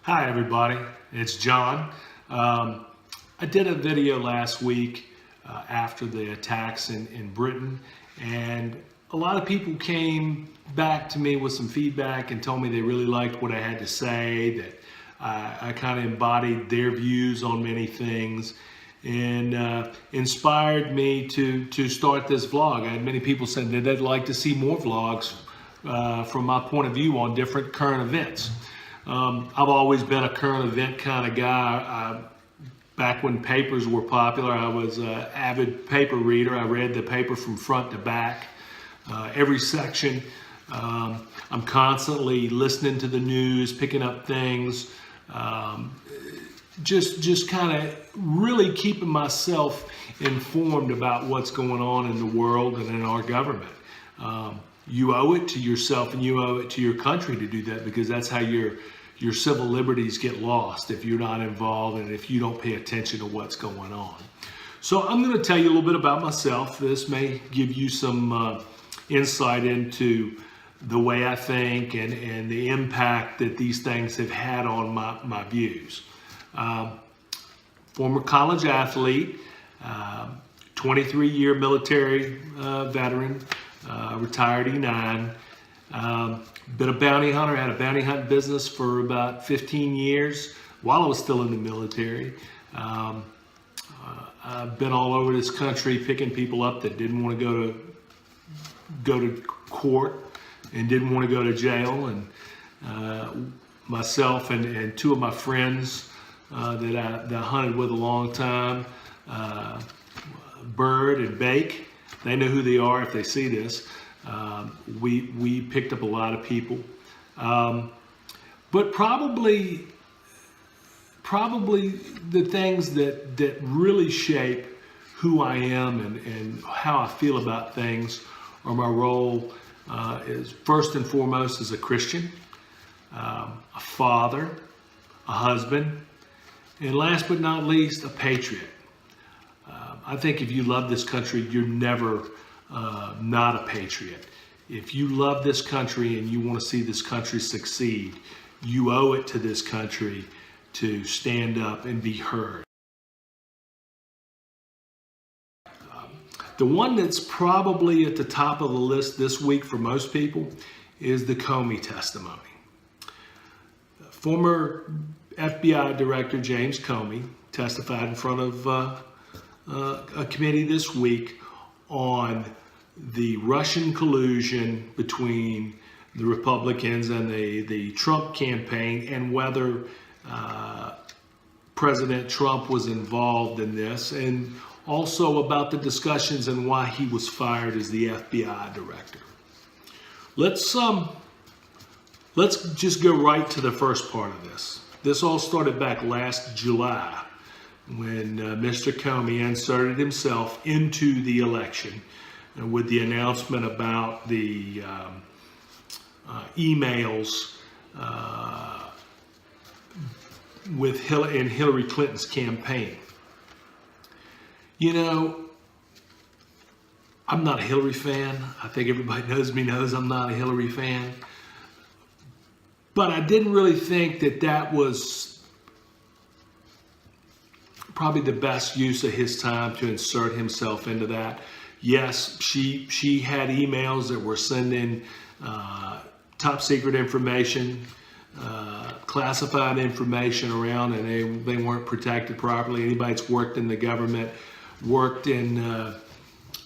Hi everybody, it's John. I did a video last week after the attacks in Britain, and a lot of people came back to me with some feedback and told me they really liked what I had to say, that I kind of embodied their views on many things, and inspired me to start this vlog. I had many people saying that they'd like to see more vlogs from my point of view on different current events. I've always been a current event kind of guy. Back when papers were popular, I was an avid paper reader. I read the paper from front to back, every section. I'm constantly listening to the news, picking up things, just kind of really keeping myself informed about what's going on in the world and in our government. You owe it to yourself and you owe it to your country to do that, because that's how your civil liberties get lost if you're not involved and if you don't pay attention to what's going on. So I'm going to tell you a little bit about myself. This may give you some insight into the way I think and the impact that these things have had on my views. Former college athlete, 23-year military veteran, retired E9. Been a bounty hunter, had a bounty hunt business for about 15 years while I was still in the military. I've been all over this country picking people up that didn't want to go to court and didn't want to go to jail. And myself and two of my friends that I hunted with a long time, Bird and Bake, they know who they are if they see this. We picked up a lot of people, but probably the things that really shape who I am and how I feel about things, or my role is first and foremost as a Christian, a father, a husband, and last but not least, a patriot. I think if you love this country, you're never not a patriot. If you love this country and you want to see this country succeed, you owe it to this country to stand up and be heard. The one that's probably at the top of the list this week for most people is the Comey testimony. Former FBI Director James Comey testified in front of a committee this week on the Russian collusion between the Republicans and the Trump campaign, and whether President Trump was involved in this, and also about the discussions and why he was fired as the FBI director. Let's just go right to the first part of this. This all started back last July when Mr. Comey inserted himself into the election with the announcement about the emails in Hillary Clinton's campaign. You know, I'm not a Hillary fan. I think everybody knows I'm not a Hillary fan. But I didn't really think that was probably the best use of his time to insert himself into that. Yes, she had emails that were sending top secret information, classified information around, and they weren't protected properly. Anybody that's worked in the government, worked in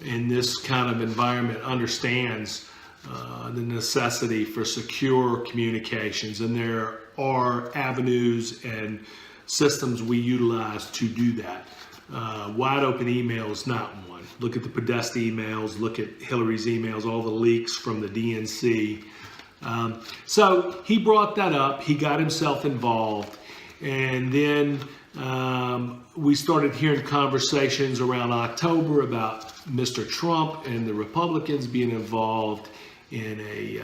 this kind of environment, understands the necessity for secure communications, and there are avenues and systems we utilize to do that. Wide open email is not one. Look at the Podesta emails, look at Hillary's emails, all the leaks from the DNC. So he brought that up, he got himself involved, and then we started hearing conversations around October about Mr. Trump and the Republicans being involved in a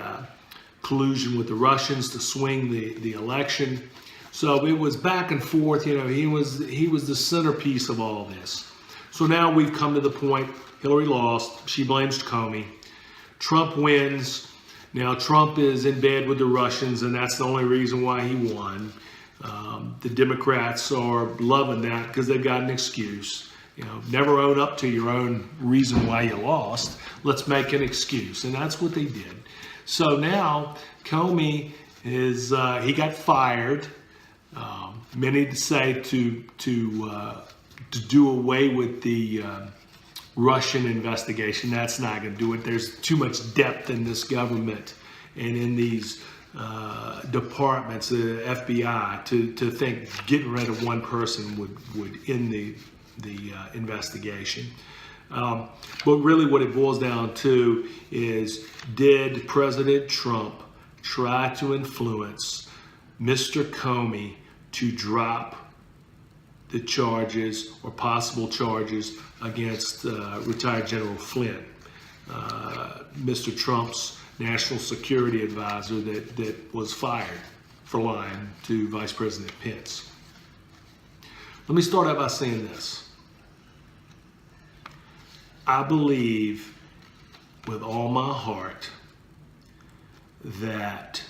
collusion with the Russians to swing the election. So it was back and forth. You know, he was the centerpiece of all this. So now we've come to the point, Hillary lost, she blames Comey. Trump wins. Now Trump is in bed with the Russians, and that's the only reason why he won. The Democrats are loving that because they've got an excuse. Never own up to your own reason why you lost. Let's make an excuse. And that's what they did. So now Comey he got fired. Many say to do away with the Russian investigation. That's not going to do it. There's too much depth in this government and in these departments, the FBI, to think getting rid of one person would end the investigation. But really what it boils down to is, did President Trump try to influence Mr. Comey to drop the charges or possible charges against retired General Flynn, Mr. Trump's national security advisor that was fired for lying to Vice President Pence? Let me start out by saying this. I believe with all my heart that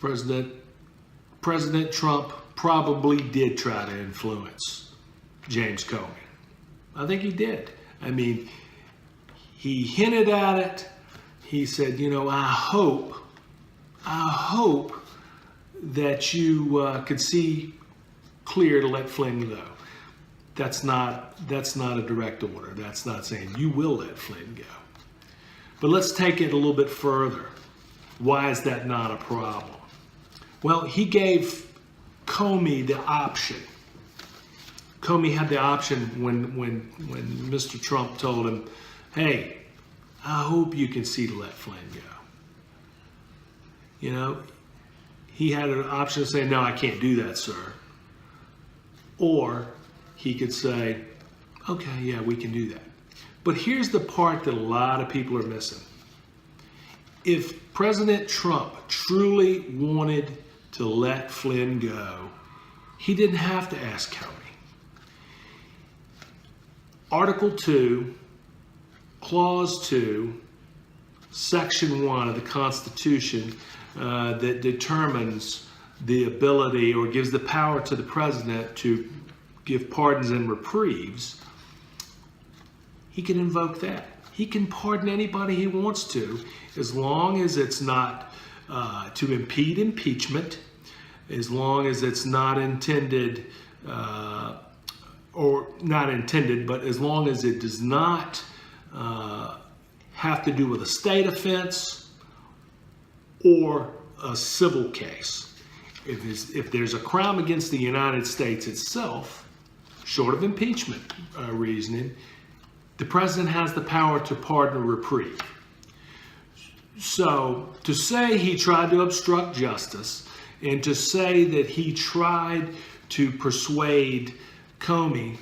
President Trump probably did try to influence James Comey. I think he did. I mean, he hinted at it. He said, I hope that you could see clear to let Flynn go. That's not a direct order. That's not saying you will let Flynn go. But let's take it a little bit further. Why is that not a problem? Well, he gave Comey the option. Comey had the option when Mr. Trump told him, hey, I hope you can see to let Flynn go. He had an option to say, no, I can't do that, sir. Or he could say, okay, yeah, we can do that. But here's the part that a lot of people are missing. If President Trump truly wanted to let Flynn go, he didn't have to ask Comey. Article 2, Clause 2, Section 1 of the Constitution that determines the ability or gives the power to the president to give pardons and reprieves, he can invoke that. He can pardon anybody he wants to, as long as it's not to impede impeachment, as long as it's not intended, or not intended, but as long as it does not have to do with a state offense or a civil case. If there's a crime against the United States itself, short of impeachment reasoning, the president has the power to pardon or reprieve. So to say he tried to obstruct justice and to say that he tried to persuade Comey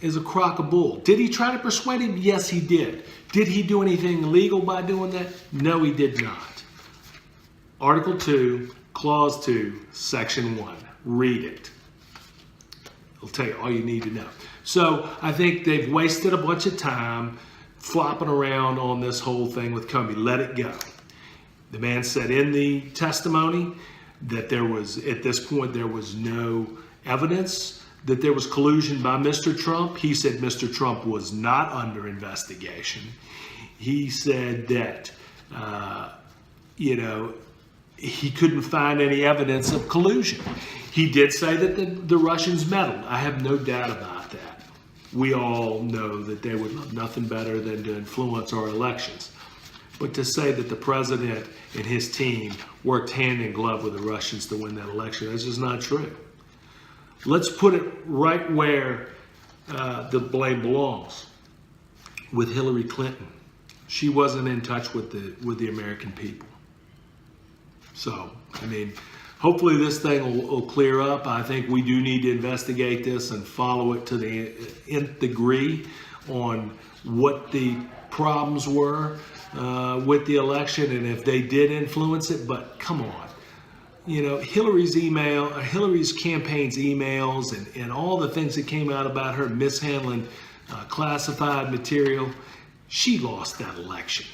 is a crock of bull. Did he try to persuade him? Yes, he did. Did he do anything illegal by doing that? No, he did not. Article 2, Clause 2, Section 1. Read it. It'll tell you all you need to know. So I think they've wasted a bunch of time flopping around on this whole thing with Comey. Let it go. The man said in the testimony that at this point, there was no evidence that there was collusion by Mr. Trump. He said Mr. Trump was not under investigation. He said that, he couldn't find any evidence of collusion. He did say that the Russians meddled. I have no doubt about that. We all know that they would love nothing better than to influence our elections. But to say that the president and his team worked hand in glove with the Russians to win that election, that's just not true. Let's put it right where the blame belongs, with Hillary Clinton. She wasn't in touch with the American people. So, hopefully this thing will clear up. I think we do need to investigate this and follow it to the nth degree on what the problems were with the election and if they did influence it. But come on. Hillary's campaign's emails and all the things that came out about her mishandling classified material, she lost that election.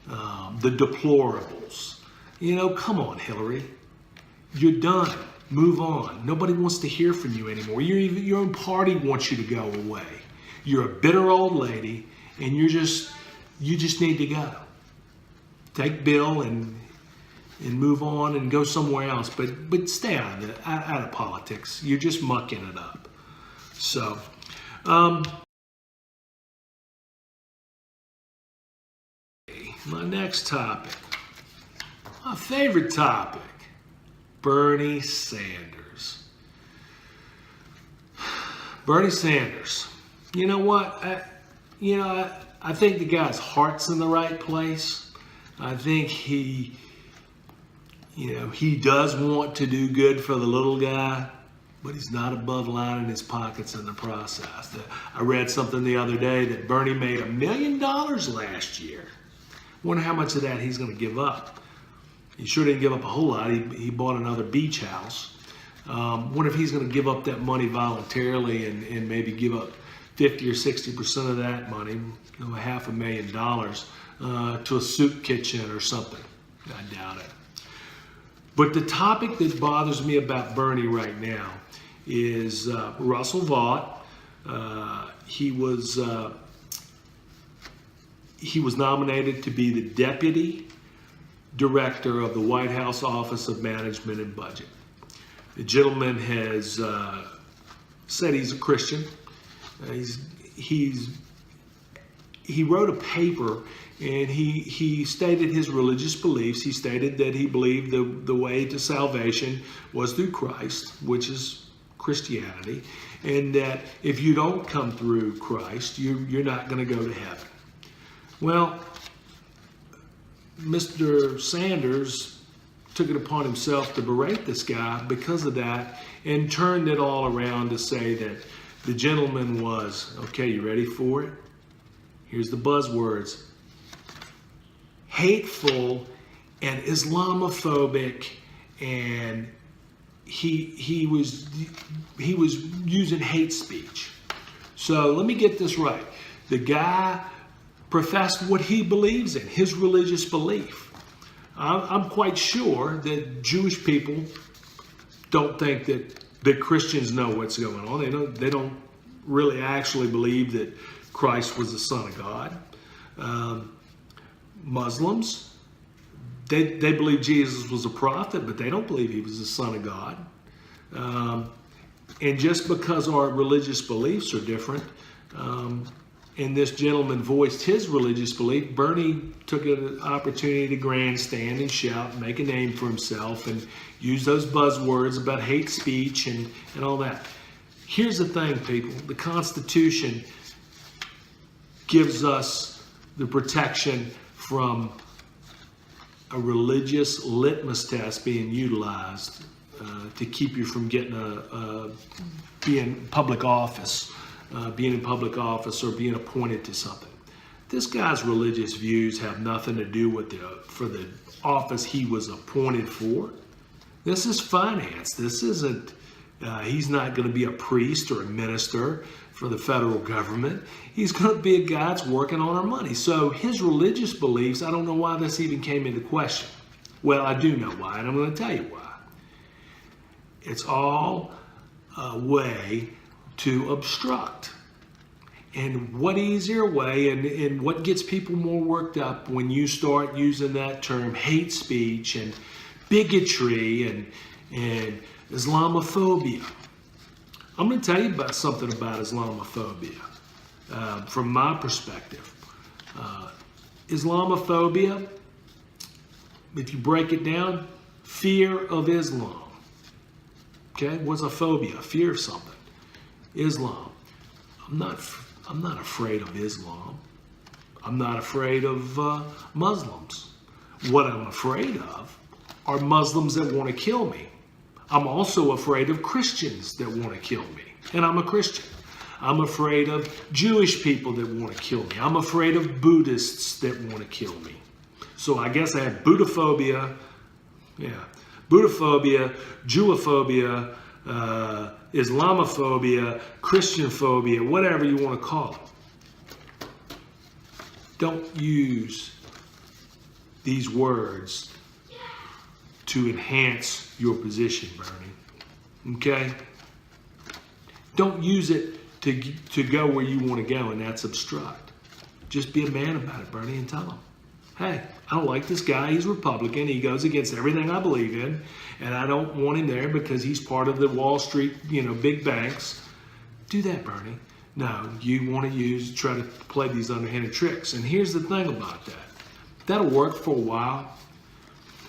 The deplorables. Come on, Hillary. You're done. Move on. Nobody wants to hear from you anymore. Your own party wants you to go away. You're a bitter old lady, and you just need to go. Take Bill and move on and go somewhere else. But stay out of politics. You're just mucking it up. So, my next topic, my favorite topic, Bernie Sanders. Bernie Sanders. You know what? I think the guy's heart's in the right place. I think he does want to do good for the little guy, but he's not above lining his pockets in the process. I read something the other day that Bernie made $1 million last year. Wonder how much of that he's going to give up. He sure didn't give up a whole lot. He bought another beach house. Wonder if he's going to give up that money voluntarily and maybe give up 50 or 60% of that money, $500,000, to a soup kitchen or something. I doubt it. But the topic that bothers me about Bernie right now is Russell Vought. He was nominated to be the deputy director of the White House Office of Management and Budget. The gentleman has said he's a Christian. He wrote a paper and he stated his religious beliefs. He stated that he believed the way to salvation was through Christ, which is Christianity, and that if you don't come through Christ, you're not going to go to heaven. Well, Mr. Sanders took it upon himself to berate this guy because of that and turned it all around to say that the gentleman was, okay, you ready for it? Here's the buzzwords: hateful and Islamophobic, and he was using hate speech. So let me get this right. The guy professed what he believes in, his religious belief. I'm quite sure that Jewish people don't think that Christians know what's going on. They don't really actually believe that Christ was the Son of God. Muslims, they believe Jesus was a prophet, but they don't believe he was the Son of God. And just because our religious beliefs are different, and this gentleman voiced his religious belief, Bernie took an opportunity to grandstand and shout and make a name for himself and use those buzzwords about hate speech and all that. Here's the thing, people. The Constitution gives us the protection from a religious litmus test being utilized to keep you from getting being in public office or being appointed to something. This guy's religious views have nothing to do with the office he was appointed for. This is finance. This isn't, he's not going to be a priest or a minister for the federal government. He's going to be a guy that's working on our money. So his religious beliefs, I don't know why this even came into question. Well, I do know why, and I'm going to tell you why. It's all a way to obstruct. And what easier way, and what gets people more worked up when you start using that term hate speech and bigotry and Islamophobia. I'm going to tell you about something about Islamophobia from my perspective. Islamophobia, if you break it down, fear of Islam. Okay, what's a phobia? Fear of something. Islam. I'm not afraid of Islam. I'm not afraid of Muslims. What I'm afraid of are Muslims that want to kill me. I'm also afraid of Christians that want to kill me. And I'm a Christian. I'm afraid of Jewish people that want to kill me. I'm afraid of Buddhists that want to kill me. So I guess I have Buddhaphobia. Yeah. Buddhaphobia, Jewophobia, Islamophobia, Christianphobia, whatever you want to call it. Don't use these words to enhance your position, Bernie. Okay? Don't use it to go where you want to go, and that's obstruct. Just be a man about it, Bernie, and tell him, hey, I don't like this guy. He's Republican. He goes against everything I believe in, and I don't want him there because he's part of the Wall Street, big banks. Do that, Bernie. No, you want to try to play these underhanded tricks. And here's the thing about that. That'll work for a while,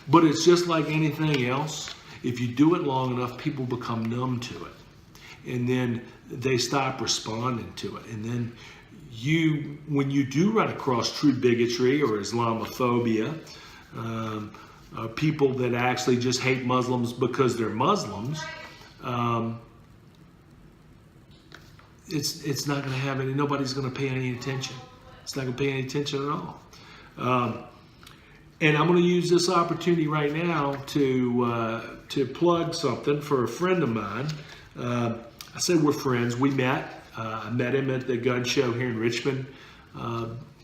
but it's just like anything else. If you do it long enough, people become numb to it. And then they stop responding to it. And then when you do run across true bigotry or Islamophobia, people that actually just hate Muslims because they're Muslims, it's not going to have any, nobody's going to pay any attention. It's not going to pay any attention at all. And I'm going to use this opportunity right now to plug something for a friend of mine. I said we're friends. We met. I met him at the gun show here in Richmond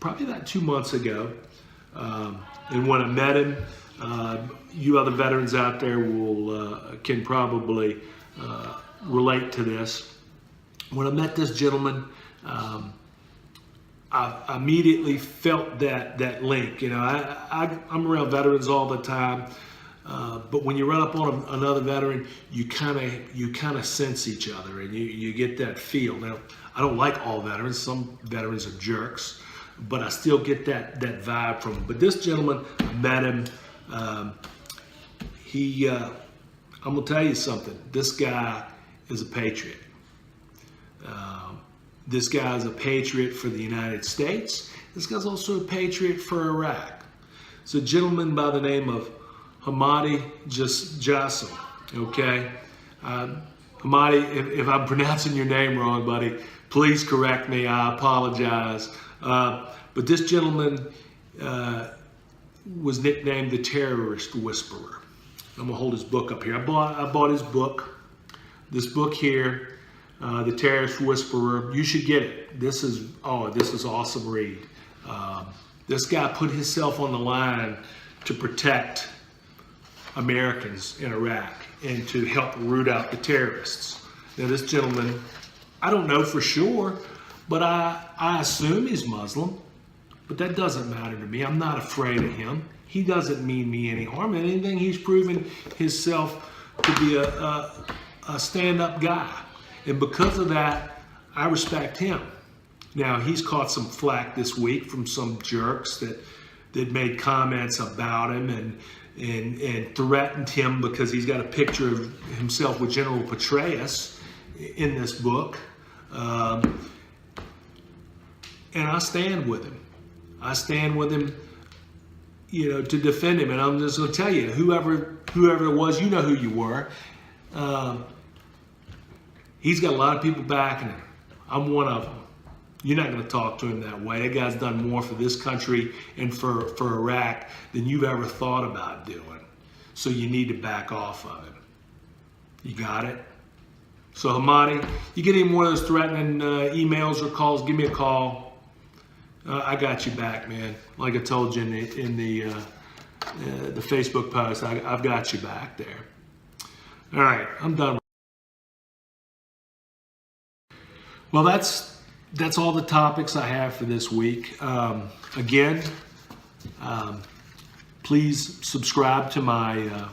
probably about 2 months ago. And when I met him, you other veterans out there can probably relate to this. When I met this gentleman, I immediately felt that link. I'm around veterans all the time. But when you run up on another veteran, you kind of sense each other, and you get that feel. Now, I don't like all veterans. Some veterans are jerks, but I still get that vibe from them. But this gentleman, I met him. I'm gonna tell you something. This guy is a patriot. This guy is a patriot for the United States. This guy's also a patriot for Iraq. It's a gentleman by the name of Hamadi Jassim, okay? Hamadi, if I'm pronouncing your name wrong, buddy, please correct me. I apologize. But this gentleman was nicknamed the Terrorist Whisperer. I'm gonna hold his book up here. I bought his book. This book here, The Terrorist Whisperer. You should get it. This is awesome read. This guy put himself on the line to protect Americans in Iraq and to help root out the terrorists. Now, this gentleman, I don't know for sure, but I assume he's Muslim, but that doesn't matter to me. I'm not afraid of him. He doesn't mean me any harm. And anything, he's proven himself to be a stand-up guy. And because of that, I respect him. Now, he's caught some flack this week from some jerks that made comments about him and threatened him because he's got a picture of himself with General Petraeus in this book. And I stand with him. I stand with him, to defend him. And I'm just going to tell you, whoever it was, you know who you were. He's got a lot of people backing him. I'm one of them. You're not going to talk to him that way. That guy's done more for this country and for Iraq than you've ever thought about doing. So you need to back off of him. You got it? So Hamadi, you get any more of those threatening emails or calls, give me a call. I got you back, man. Like I told you in the Facebook post, I've got you back there. All right, I'm done. Well, that's all the topics I have for this week. Again, please subscribe to my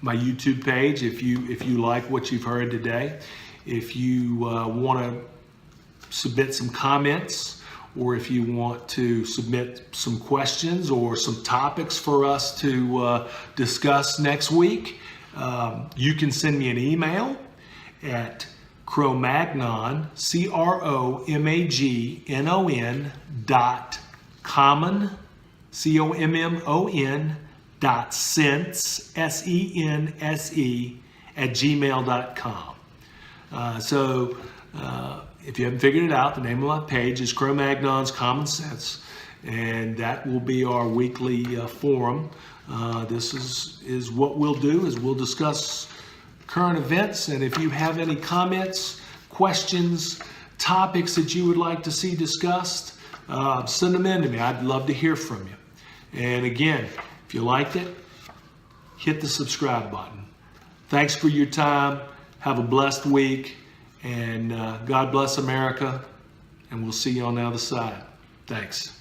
YouTube page if you like what you've heard today. If you want to submit some comments, or if you want to submit some questions or some topics for us to discuss next week, you can send me an email at Cromagnon, CROMAGNON .common, COMMON .sense, SENSE @gmail.com. So if you haven't figured it out, the name of my page is Cro-Magnon's Common Sense, and that will be our weekly forum. This is what we'll do, is we'll discuss current events, and if you have any comments, questions, topics that you would like to see discussed, send them in to me. I'd love to hear from you. And again, if you liked it, hit the subscribe button. Thanks for your time. Have a blessed week, and God bless America, and we'll see you on the other side. Thanks.